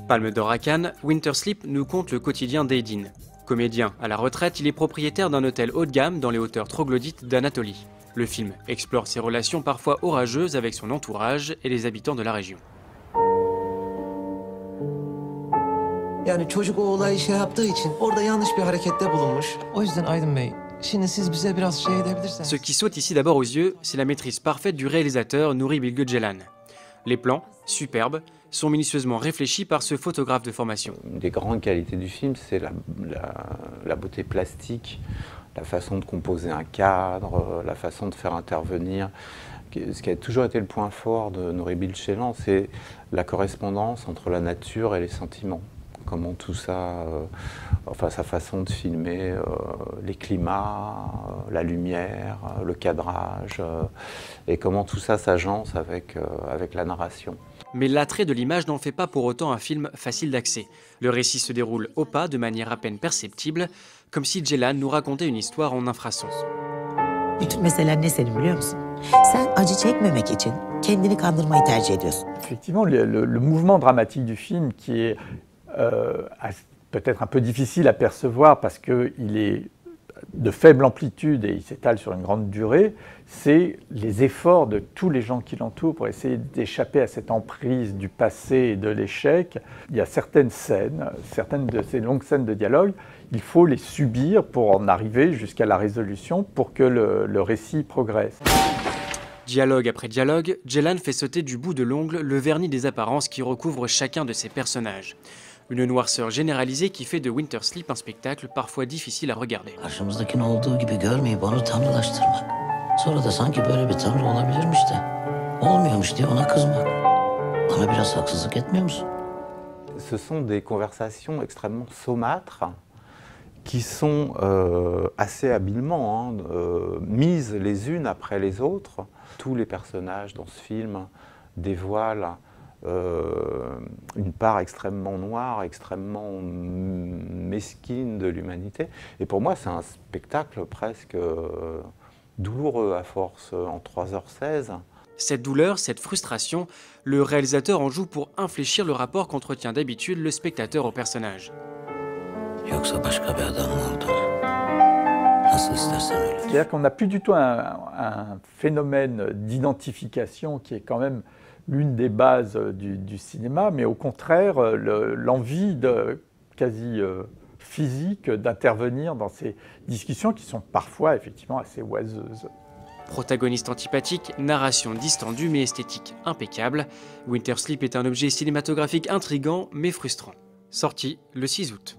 Palme d'or à Cannes, Winter Sleep nous conte le quotidien d'Aydin. Comédien à la retraite, il est propriétaire d'un hôtel haut de gamme dans les hauteurs troglodytes d'Anatolie. Le film explore ses relations parfois orageuses avec son entourage et les habitants de la région. Yani çocuk o olayı şey yaptığı için orada yanlış bir harekette bulunmuş. O yüzden Aydın Bey, şimdi siz bize biraz şey edebilirseniz. Ce qui saute ici d'abord aux yeux, c'est la maîtrise parfaite du réalisateur Nuri Bilge Ceylan. Les plans, superbes, sont minutieusement réfléchis par ce photographe de formation. Une des grandes qualités du film, c'est la beauté plastique, la façon de composer un cadre, la façon de faire intervenir. Ce qui a toujours été le point fort de Nuri Bilge Ceylan, c'est la correspondance entre la nature et les sentiments. Comment tout ça, enfin sa façon de filmer, les climats, la lumière, le cadrage, et comment tout ça s'agence avec la narration. Mais l'attrait de l'image n'en fait pas pour autant un film facile d'accès. Le récit se déroule au pas, de manière à peine perceptible, comme si Ceylan nous racontait une histoire en infrason. Bütün meselen ne senin biliyor musun? Sen acı çekmemek için kendini kandırmayı tercih ediyorsun. Effectivement, le mouvement dramatique du film qui est peut-être un peu difficile à percevoir parce qu'il est de faible amplitude et il s'étale sur une grande durée, c'est les efforts de tous les gens qui l'entourent pour essayer d'échapper à cette emprise du passé et de l'échec. Il y a certaines scènes, certaines de ces longues scènes de dialogue, il faut les subir pour en arriver jusqu'à la résolution pour que le récit progresse. Dialogue après dialogue, Ceylan fait sauter du bout de l'ongle le vernis des apparences qui recouvre chacun de ses personnages. Une noirceur généralisée qui fait de Winter Sleep un spectacle parfois difficile à regarder. Karşımızdakini olduğu gibi görmeyip onu tanrılaştırmak. Sonra da sanki böyle bir tanrı olabilirmiş de olmuyormuş diye ona kızmak. Bana biraz haksızlık etmiyor musun? Ce sont des conversations extrêmement saumâtres qui sont assez habilement mises les unes après les autres. Tous les personnages dans ce film dévoilent une part extrêmement noire, extrêmement mesquine de l'humanité. Et pour moi, c'est un spectacle presque douloureux à force, en 3h16. Cette douleur, cette frustration, le réalisateur en joue pour infléchir le rapport qu'entretient d'habitude le spectateur au personnage. C'est-à-dire qu'on n'a plus du tout un phénomène d'identification qui est quand même l'une des bases du cinéma, mais au contraire, l'envie quasi physique d'intervenir dans ces discussions qui sont parfois effectivement assez oiseuses. Protagoniste antipathique, narration distendue mais esthétique impeccable, Winter Sleep est un objet cinématographique intrigant mais frustrant. Sorti le 6 août.